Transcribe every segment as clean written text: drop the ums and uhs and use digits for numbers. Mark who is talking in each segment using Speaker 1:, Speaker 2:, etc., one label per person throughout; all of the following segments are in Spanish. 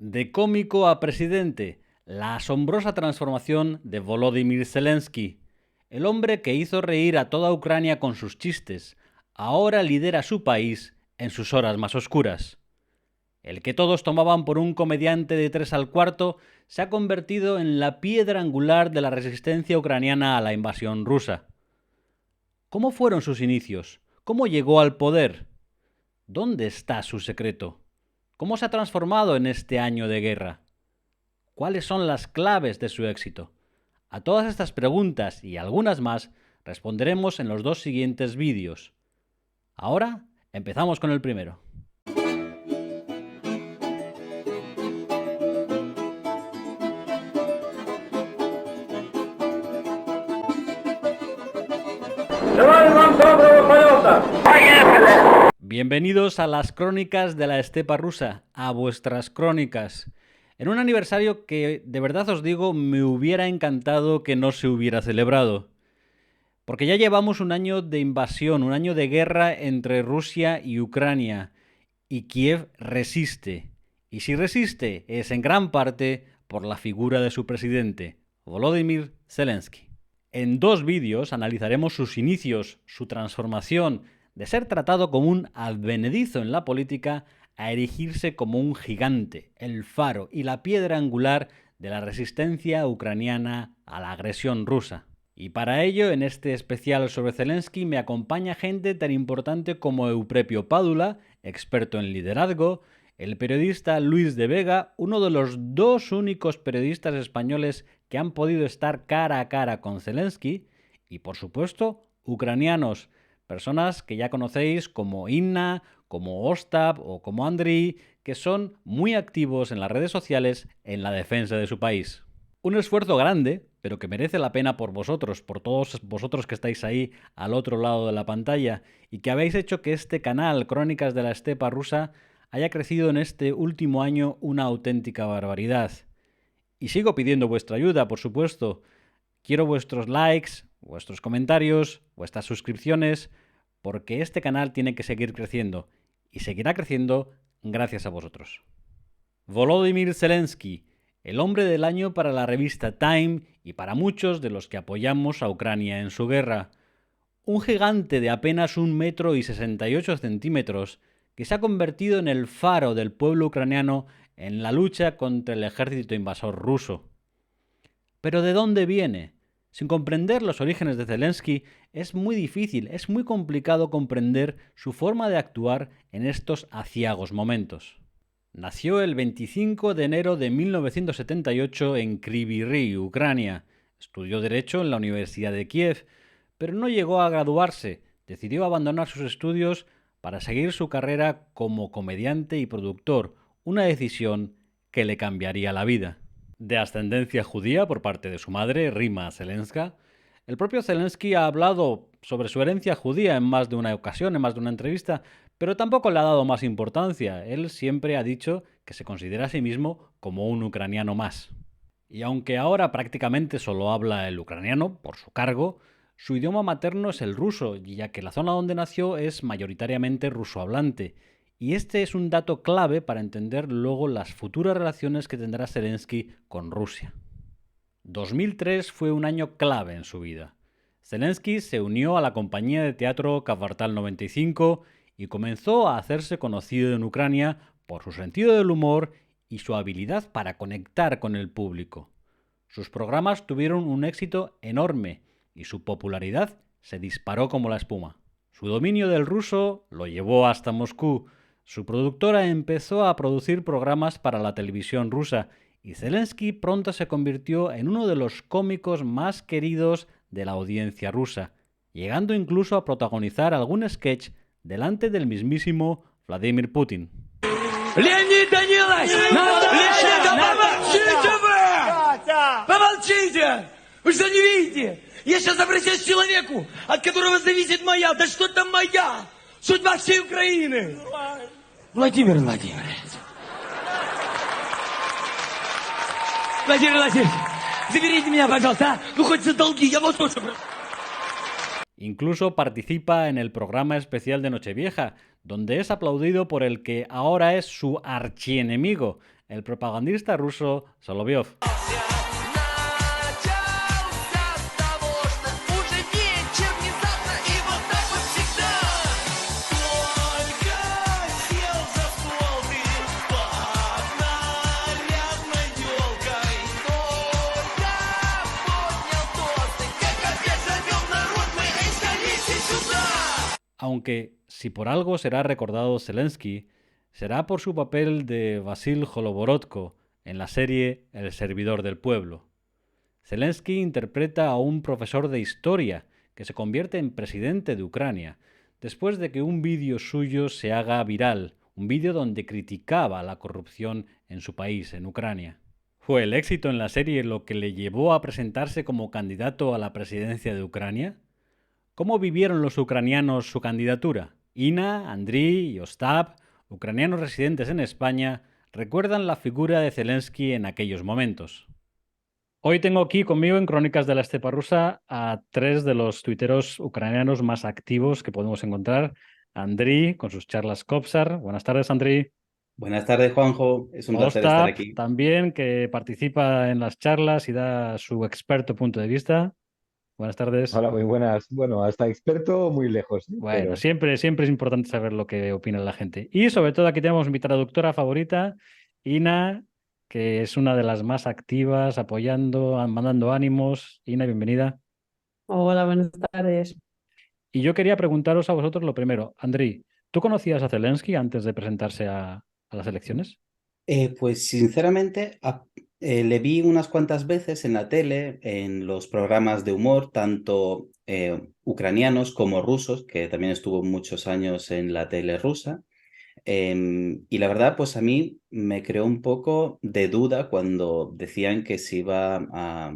Speaker 1: De cómico a presidente, la asombrosa transformación de Volodymyr Zelensky. El hombre que hizo reír a toda Ucrania con sus chistes, ahora lidera su país en sus horas más oscuras. El que todos tomaban por un comediante de 3 al cuarto se ha convertido en la piedra angular de la resistencia ucraniana a la invasión rusa. ¿Cómo fueron sus inicios? ¿Cómo llegó al poder? ¿Dónde está su secreto? ¿Cómo se ha transformado en este año de guerra? ¿Cuáles son las claves de su éxito? A todas estas preguntas y algunas más responderemos en los dos siguientes vídeos. Ahora empezamos con el primero. Bienvenidos a las crónicas de la estepa rusa, a vuestras crónicas. En un aniversario que, de verdad os digo, me hubiera encantado que no se hubiera celebrado. Porque ya llevamos un año de invasión, un año de guerra entre Rusia y Ucrania. Y Kiev resiste. Y si resiste, es en gran parte por la figura de su presidente, Volodymyr Zelensky. En dos vídeos analizaremos sus inicios, su transformación, de ser tratado como un advenedizo en la política a erigirse como un gigante, el faro y la piedra angular de la resistencia ucraniana a la agresión rusa. Y para ello, en este especial sobre Zelensky, me acompaña gente tan importante como Euprepio Pádula, experto en liderazgo, el periodista Luis de Vega, uno de los dos únicos periodistas españoles que han podido estar cara a cara con Zelensky, y por supuesto, ucranianos, personas que ya conocéis como Inna, como Ostap o como Andriy, que son muy activos en las redes sociales en la defensa de su país. Un esfuerzo grande, pero que merece la pena por vosotros, por todos vosotros que estáis ahí al otro lado de la pantalla y que habéis hecho que este canal, Crónicas de la Estepa Rusa, haya crecido en este último año una auténtica barbaridad. Y sigo pidiendo vuestra ayuda, por supuesto. Quiero vuestros likes, vuestros comentarios, vuestras suscripciones, porque este canal tiene que seguir creciendo y seguirá creciendo gracias a vosotros. Volodymyr Zelensky, el hombre del año para la revista Time y para muchos de los que apoyamos a Ucrania en su guerra. Un gigante de apenas 1,68 m que se ha convertido en el faro del pueblo ucraniano en la lucha contra el ejército invasor ruso. ¿Pero de dónde viene? Sin comprender los orígenes de Zelensky, es muy difícil, es muy complicado comprender su forma de actuar en estos aciagos momentos. Nació el 25 de enero de 1978 en Kryvyi Rih, Ucrania. Estudió Derecho en la Universidad de Kiev, pero no llegó a graduarse. Decidió abandonar sus estudios para seguir su carrera como comediante y productor, una decisión que le cambiaría la vida. De ascendencia judía por parte de su madre, Rima Zelenska, el propio Zelensky ha hablado sobre su herencia judía en más de una ocasión, en más de una entrevista, pero tampoco le ha dado más importancia. Él siempre ha dicho que se considera a sí mismo como un ucraniano más. Y aunque ahora prácticamente solo habla el ucraniano, por su cargo, su idioma materno es el ruso, ya que la zona donde nació es mayoritariamente rusohablante. Y este es un dato clave para entender luego las futuras relaciones que tendrá Zelensky con Rusia. 2003 fue un año clave en su vida. Zelensky se unió a la compañía de teatro Kvartal 95 y comenzó a hacerse conocido en Ucrania por su sentido del humor y su habilidad para conectar con el público. Sus programas tuvieron un éxito enorme y su popularidad se disparó como la espuma. Su dominio del ruso lo llevó hasta Moscú. Su productora empezó a producir programas para la televisión rusa y Zelensky pronto se convirtió en uno de los cómicos más queridos de la audiencia rusa, llegando incluso a protagonizar algún sketch delante del mismísimo Vladimir Putin.
Speaker 2: Леонид Данилович! Помолчите! Вы что не видите? Я сейчас обращаюсь к человеку, от которого зависит моя, да что там моя, судьба всей Украины. Владимир Владимирович. Владимир Владимирович, заберите меня, пожалуйста, а? Ну хоть за долги, я вот тоже...
Speaker 1: Incluso participa en el programa especial de Nochevieja, donde es aplaudido por el que ahora es su archienemigo, el propagandista ruso Solovyov. Aunque, si por algo será recordado Zelensky, será por su papel de Vasil Holoborodko en la serie El servidor del pueblo. Zelensky interpreta a un profesor de historia que se convierte en presidente de Ucrania después de que un vídeo suyo se haga viral, un vídeo donde criticaba la corrupción en su país, en Ucrania. ¿Fue el éxito en la serie lo que le llevó a presentarse como candidato a la presidencia de Ucrania? ¿Cómo vivieron los ucranianos su candidatura? Ina, Andriy y Ostap, ucranianos residentes en España, recuerdan la figura de Zelensky en aquellos momentos. Hoy tengo aquí conmigo en Crónicas de la Estepa Rusa a tres de los tuiteros ucranianos más activos que podemos encontrar. Andriy, con sus charlas Kopsar. Buenas tardes, Andriy.
Speaker 3: Buenas tardes, Juanjo. Es un placer estar
Speaker 1: Ostap,
Speaker 3: aquí.
Speaker 1: también, que participa en las charlas y da su experto punto de vista. Buenas tardes.
Speaker 4: Hola, muy buenas. Bueno, hasta experto muy lejos, ¿eh?
Speaker 1: Bueno,
Speaker 4: Pero
Speaker 1: siempre es importante saber lo que opina la gente. Y sobre todo aquí tenemos mi traductora favorita, Ina, que es una de las más activas, apoyando, mandando ánimos. Ina, bienvenida.
Speaker 5: Hola, buenas tardes.
Speaker 1: Y yo quería preguntaros a vosotros lo primero. Andriy, ¿tú conocías a Zelensky antes de presentarse a las elecciones?
Speaker 3: Pues sinceramente le vi unas cuantas veces en la tele, en los programas de humor, tanto ucranianos como rusos, que también estuvo muchos años en la tele rusa. Y la verdad, pues a mí me creó un poco de duda cuando decían que se iba a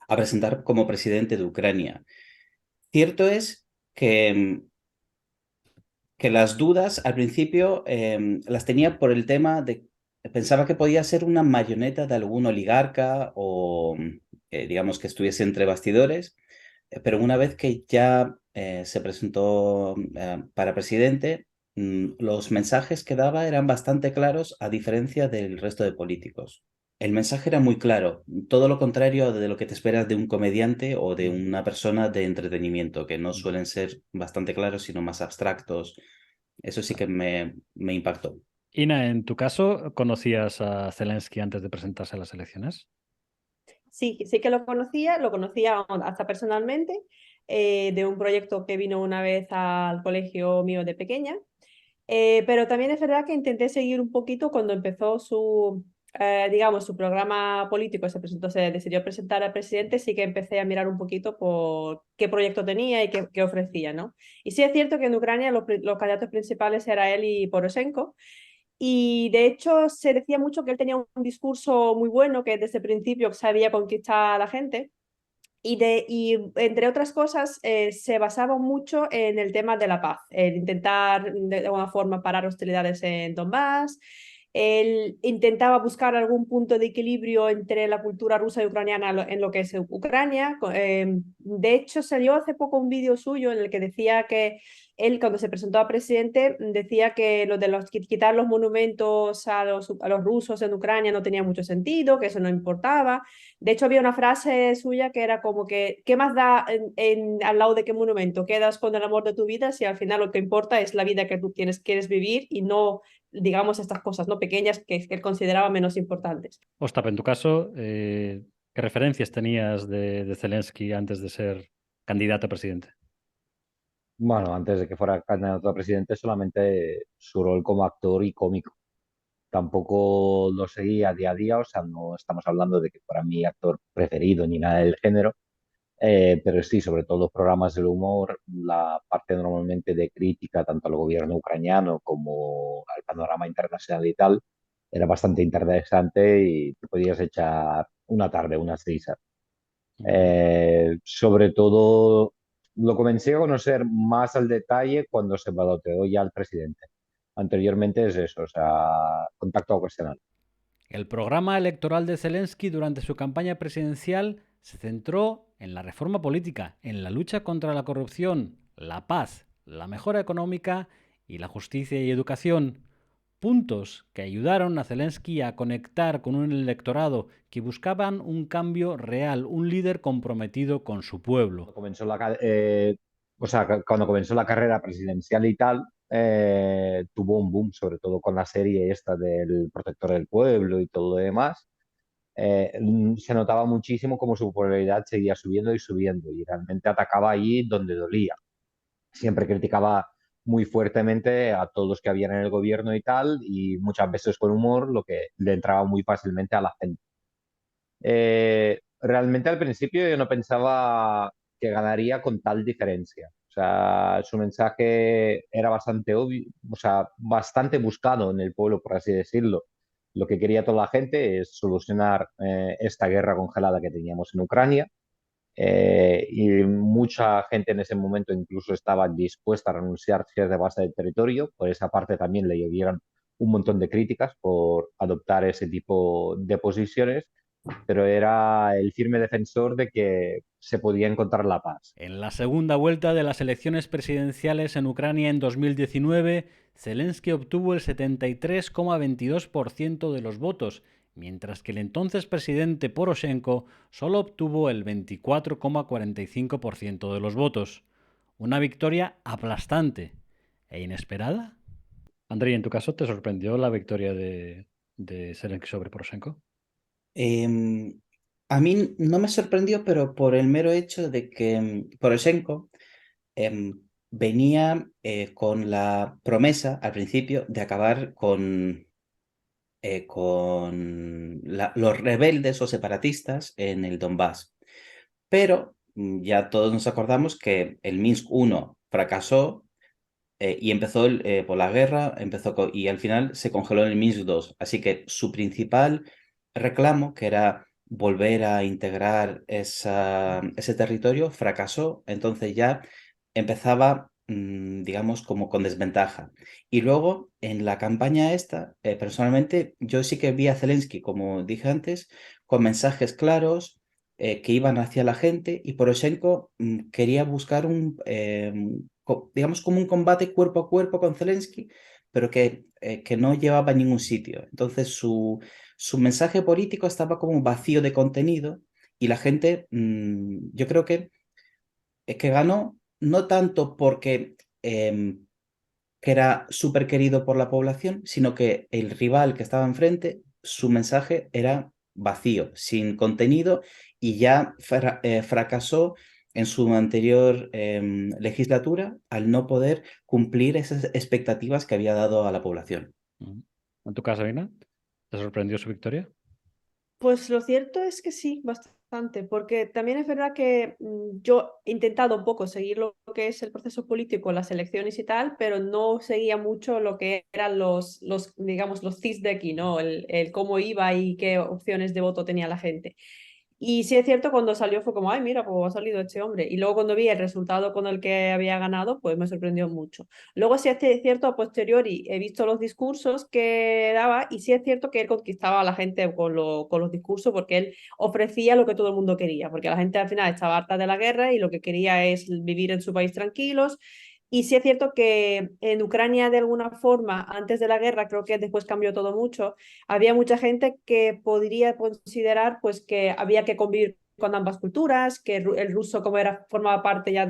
Speaker 3: presentar como presidente de Ucrania. Cierto es que las dudas al principio las tenía por el tema de, pensaba que podía ser una marioneta de algún oligarca o digamos que estuviese entre bastidores, pero una vez que ya se presentó para presidente, los mensajes que daba eran bastante claros a diferencia del resto de políticos. El mensaje era muy claro, todo lo contrario de lo que te esperas de un comediante o de una persona de entretenimiento, que no suelen ser bastante claros, sino más abstractos. Eso sí que me impactó.
Speaker 1: Ina, en tu caso, ¿conocías a Zelensky antes de presentarse a las elecciones?
Speaker 5: Sí, sí que lo conocía hasta personalmente, de un proyecto que vino una vez al colegio mío de pequeña. Pero también es verdad que intenté seguir un poquito cuando empezó digamos, su programa político, se decidió presentar al presidente, sí que empecé a mirar un poquito por qué proyecto tenía y qué ofrecía, ¿no? Y sí es cierto que en Ucrania los candidatos principales eran él y Poroshenko, y de hecho se decía mucho que él tenía un discurso muy bueno, que desde el principio sabía conquistar a la gente. Y entre otras cosas, se basaba mucho en el tema de la paz, en intentar de alguna forma parar hostilidades en Donbass. Él intentaba buscar algún punto de equilibrio entre la cultura rusa y ucraniana en lo que es Ucrania. De hecho, salió hace poco un vídeo suyo en el que decía que él, cuando se presentó a presidente, decía que lo de quitar los monumentos a los rusos en Ucrania no tenía mucho sentido, que eso no importaba. De hecho, había una frase suya que era como que, ¿qué más da al lado de qué monumento? Quedas con el amor de tu vida si al final lo que importa es la vida que tú quieres vivir y no, digamos, estas cosas no pequeñas que él consideraba menos importantes.
Speaker 1: Ostap, en tu caso, ¿qué referencias tenías de Zelensky antes de ser candidato a presidente?
Speaker 4: bueno, antes de que fuera candidato a presidente, solamente su rol como actor y cómico. Tampoco lo seguía día a día, o sea, no estamos hablando de que fuera mi actor preferido ni nada del género, pero sí, sobre todo los programas del humor, la parte normalmente de crítica tanto al gobierno ucraniano como al panorama internacional y tal, era bastante interesante y te podías echar una tarde, unas risas. Sobre todo lo comencé a conocer más al detalle cuando se baloteó ya el presidente. Anteriormente es eso, o sea, contacto ocasional.
Speaker 1: El programa electoral de Zelensky durante su campaña presidencial se centró en la reforma política, en la lucha contra la corrupción, la paz, la mejora económica y la justicia y educación. puntos que ayudaron a Zelensky a conectar con un electorado que buscaban un cambio real, un líder comprometido con su pueblo.
Speaker 4: Cuando comenzó la carrera presidencial y tal, tuvo un boom, sobre todo con la serie esta del Protector del Pueblo y todo lo demás. Se notaba muchísimo cómo su popularidad seguía subiendo y subiendo y realmente atacaba ahí donde dolía. Siempre criticaba muy fuertemente a todos los que habían en el gobierno y tal, y muchas veces con humor, lo que le entraba muy fácilmente a la gente. Realmente al principio yo no pensaba que ganaría con tal diferencia. O sea, su mensaje era bastante obvio, o sea, bastante buscado en el pueblo, por así decirlo. Lo que quería toda la gente es solucionar esta guerra congelada que teníamos en Ucrania. Y mucha gente en ese momento incluso estaba dispuesta a renunciar cierta base del territorio. Por esa parte también le llovieron un montón de críticas por adoptar ese tipo de posiciones, pero era el firme defensor de que se podía encontrar la paz.
Speaker 1: En la segunda vuelta de las elecciones presidenciales en Ucrania en 2019, Zelensky obtuvo el 73,22% de los votos, mientras que el entonces presidente Poroshenko solo obtuvo el 24,45% de los votos. Una victoria aplastante e inesperada. Andrei, ¿en tu caso te sorprendió la victoria de Zelensky sobre Poroshenko?
Speaker 3: A mí no me sorprendió, pero por el mero hecho de que Poroshenko venía con la promesa al principio de acabar con los rebeldes o separatistas en el Donbass. Pero ya todos nos acordamos que el Minsk 1 fracasó y empezó por la guerra, y al final se congeló en el Minsk 2. Así que su principal reclamo, que era volver a integrar ese territorio, fracasó. Entonces ya empezaba, digamos, como con desventaja. Y luego, en la campaña esta, personalmente, yo sí que vi a Zelensky, como dije antes, con mensajes claros que iban hacia la gente, y Poroshenko quería buscar digamos, como un combate cuerpo a cuerpo con Zelensky, pero que no llevaba a ningún sitio. Entonces su mensaje político estaba como vacío de contenido, y la gente, yo creo que ganó no tanto porque que era súper querido por la población, sino que el rival que estaba enfrente, su mensaje era vacío, sin contenido, y ya fracasó en su anterior legislatura al no poder cumplir esas expectativas que había dado a la población.
Speaker 1: ¿En tu caso, Ina? ¿Te sorprendió su victoria?
Speaker 5: Pues lo cierto es que sí, bastante, porque también es verdad que yo he intentado un poco seguir lo que es el proceso político, las elecciones y tal, pero no seguía mucho lo que eran digamos, los CIS de aquí, ¿no? El cómo iba y qué opciones de voto tenía la gente. Y sí es cierto, cuando salió fue como, ay, mira, pues ha salido este hombre. Y luego cuando vi el resultado con el que había ganado, pues me sorprendió mucho. Luego sí es cierto, a posteriori he visto los discursos que daba, y sí es cierto que él conquistaba a la gente con los discursos, porque él ofrecía lo que todo el mundo quería, porque la gente al final estaba harta de la guerra y lo que quería es vivir en su país tranquilos. Y sí es cierto que en Ucrania, de alguna forma, antes de la guerra, creo que después cambió todo mucho, había mucha gente que podría considerar pues que había que convivir con ambas culturas, que el ruso como era formaba parte ya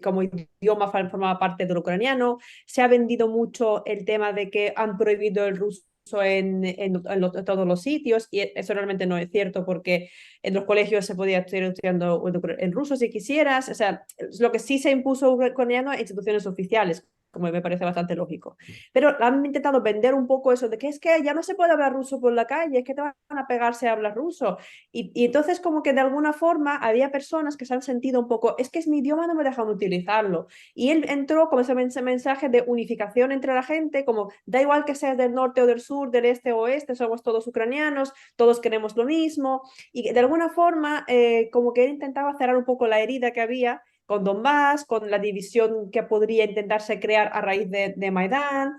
Speaker 5: como idioma formaba parte del ucraniano. Se ha vendido mucho el tema de que han prohibido el ruso en todos los sitios, y eso realmente no es cierto, porque en los colegios se podía estar estudiando en ruso si quisieras. O sea, lo que sí se impuso ucraniano en instituciones oficiales, como me parece bastante lógico. Pero han intentado vender un poco eso de que es que ya no se puede hablar ruso por la calle, es que te van a pegarse a hablar ruso. Y entonces como que de alguna forma había personas que se han sentido un poco, es que es mi idioma, no me dejan utilizarlo. Y él entró con ese mensaje de unificación entre la gente, como da igual que seas del norte o del sur, del este o oeste, somos todos ucranianos, todos queremos lo mismo. Y de alguna forma como que él intentaba cerrar un poco la herida que había con Donbass, con la división que podría intentarse crear a raíz de Maidán.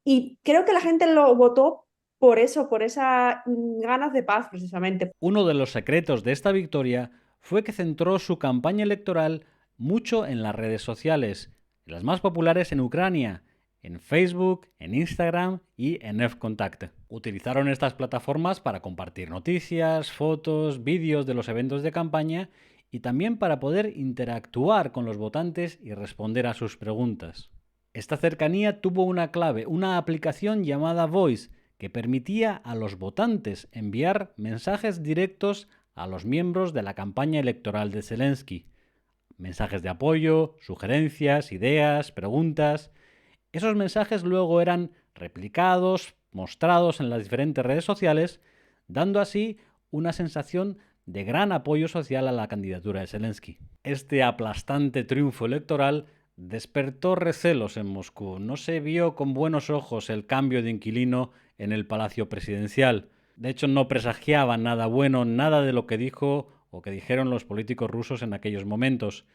Speaker 5: Y creo que la gente lo votó por eso, por esas ganas de paz precisamente.
Speaker 1: Uno de los secretos de esta victoria fue que centró su campaña electoral mucho en las redes sociales, las más populares en Ucrania, en Facebook, en Instagram y en F-Contact. Utilizaron estas plataformas para compartir noticias, fotos, vídeos de los eventos de campaña y también para poder interactuar con los votantes y responder a sus preguntas. Esta cercanía tuvo una clave, una aplicación llamada Voice, que permitía a los votantes enviar mensajes directos a los miembros de la campaña electoral de Zelensky. Mensajes de apoyo, sugerencias, ideas, preguntas. Esos mensajes luego eran replicados, mostrados en las diferentes redes sociales, dando así una sensación de gran apoyo social a la candidatura de Zelensky. Este aplastante triunfo electoral despertó recelos en Moscú. No se vio con buenos ojos el cambio de inquilino en el Palacio Presidencial. De hecho, no presagiaban nada bueno, nada de lo que dijo o que dijeron los políticos rusos en aquellos momentos.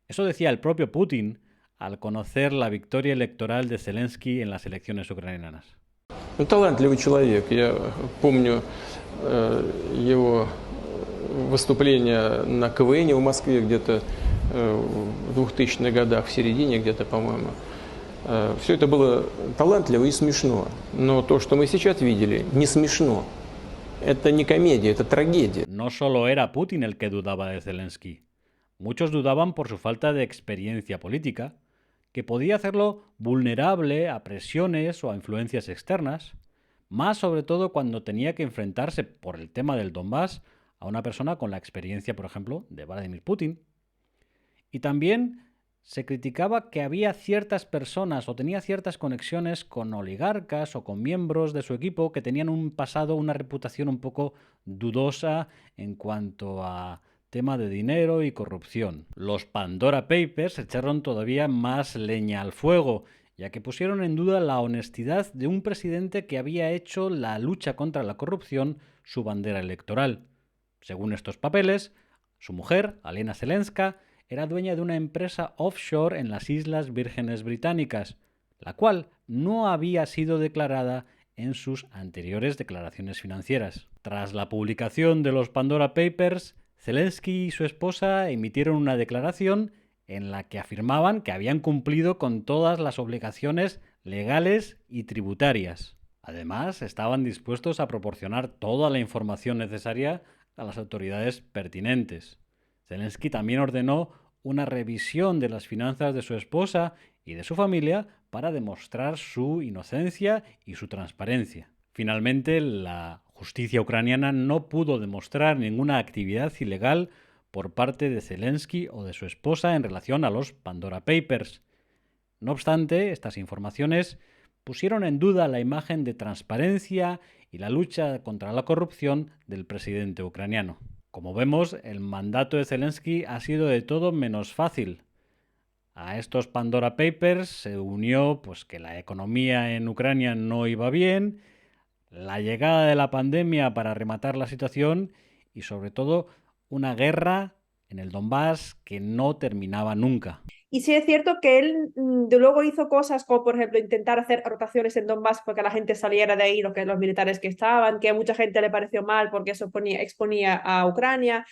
Speaker 1: Eso decía el propio Putin al conocer la victoria electoral de Zelensky en las elecciones ucranianas.
Speaker 6: Талантливый человек. Я помню его выступление на КВН в Москве где-то в 2000-х годах, в середине где-то, по-моему. Все это было талантливо и смешно. Но то, что мы сейчас видели, не смешно. Это не комедия, это трагедия.
Speaker 1: No solo era Putin el que dudaba de Zelensky. Muchos dudaban por su falta de experiencia política, que podía hacerlo vulnerable a presiones o a influencias externas, más sobre todo cuando tenía que enfrentarse por el tema del Donbass a una persona con la experiencia, por ejemplo, de Vladimir Putin. Y también se criticaba que había ciertas personas o tenía ciertas conexiones con oligarcas o con miembros de su equipo que tenían un pasado, una reputación un poco dudosa en cuanto a tema de dinero y corrupción. Los Pandora Papers echaron todavía más leña al fuego, ya que pusieron en duda la honestidad de un presidente que había hecho la lucha contra la corrupción su bandera electoral. Según estos papeles, su mujer, Alena Zelenska, era dueña de una empresa offshore en las Islas Vírgenes Británicas, la cual no había sido declarada en sus anteriores declaraciones financieras. Tras la publicación de los Pandora Papers, Zelensky y su esposa emitieron una declaración en la que afirmaban que habían cumplido con todas las obligaciones legales y tributarias. Además, estaban dispuestos a proporcionar toda la información necesaria a las autoridades pertinentes. Zelensky también ordenó una revisión de las finanzas de su esposa y de su familia para demostrar su inocencia y su transparencia. Finalmente, la justicia ucraniana no pudo demostrar ninguna actividad ilegal por parte de Zelensky o de su esposa en relación a los Pandora Papers. No obstante, estas informaciones pusieron en duda la imagen de transparencia y la lucha contra la corrupción del presidente ucraniano. Como vemos, el mandato de Zelensky ha sido de todo menos fácil. A estos Pandora Papers se unió que la economía en Ucrania no iba bien, la llegada de la pandemia para rematar la situación y sobre todo una guerra en el Donbass que no terminaba nunca.
Speaker 5: Y sí es cierto que él luego hizo cosas como, por ejemplo, intentar hacer rotaciones en Donbass porque la gente saliera de ahí, los militares que estaban, que a mucha gente le pareció mal porque eso exponía a Ucrania,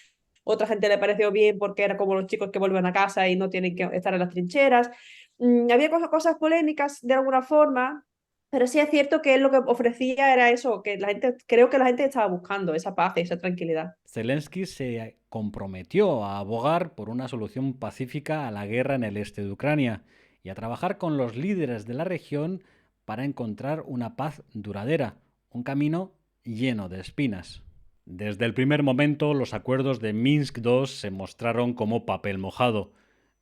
Speaker 5: otra gente le pareció bien porque era como los chicos que vuelven a casa y no tienen que estar en las trincheras. Había cosas polémicas de alguna forma, pero sí es cierto que él lo que ofrecía era eso, que creo que la gente estaba buscando esa paz y esa tranquilidad.
Speaker 1: Zelensky se comprometió a abogar por una solución pacífica a la guerra en el este de Ucrania y a trabajar con los líderes de la región para encontrar una paz duradera, un camino lleno de espinas. Desde el primer momento, los acuerdos de Minsk II se mostraron como papel mojado.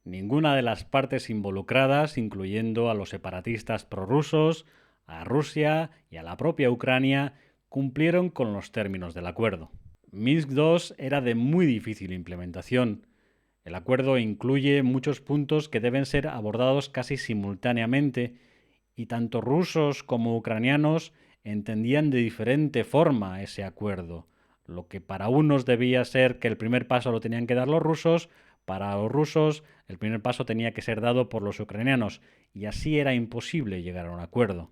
Speaker 1: Ninguna de las partes involucradas, incluyendo a los separatistas prorrusos, a Rusia y a la propia Ucrania, cumplieron con los términos del acuerdo. Minsk II era de muy difícil implementación. El acuerdo incluye muchos puntos que deben ser abordados casi simultáneamente y tanto rusos como ucranianos entendían de diferente forma ese acuerdo. Lo que para unos debía ser que el primer paso lo tenían que dar los rusos, para los rusos el primer paso tenía que ser dado por los ucranianos y así era imposible llegar a un acuerdo.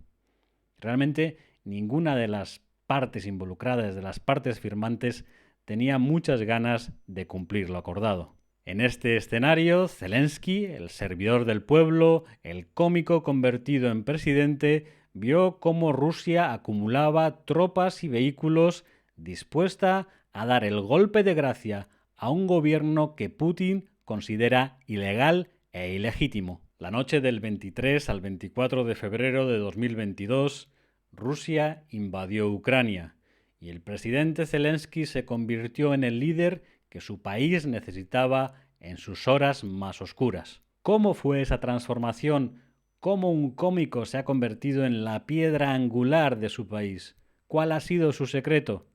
Speaker 1: Realmente ninguna de las partes involucradas, de las partes firmantes, tenía muchas ganas de cumplir lo acordado. En este escenario, Zelensky, el servidor del pueblo, el cómico convertido en presidente, vio cómo Rusia acumulaba tropas y vehículos dispuesta a dar el golpe de gracia a un gobierno que Putin considera ilegal e ilegítimo. La noche del 23 al 24 de febrero de 2022, Rusia invadió Ucrania y el presidente Zelensky se convirtió en el líder que su país necesitaba en sus horas más oscuras. ¿Cómo fue esa transformación? ¿Cómo un cómico se ha convertido en la piedra angular de su país? ¿Cuál ha sido su secreto?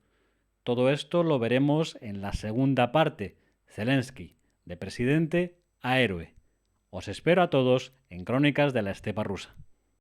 Speaker 1: Todo esto lo veremos en la segunda parte, Zelensky, de presidente a héroe. Os espero a todos en Crónicas de la Estepa Rusa.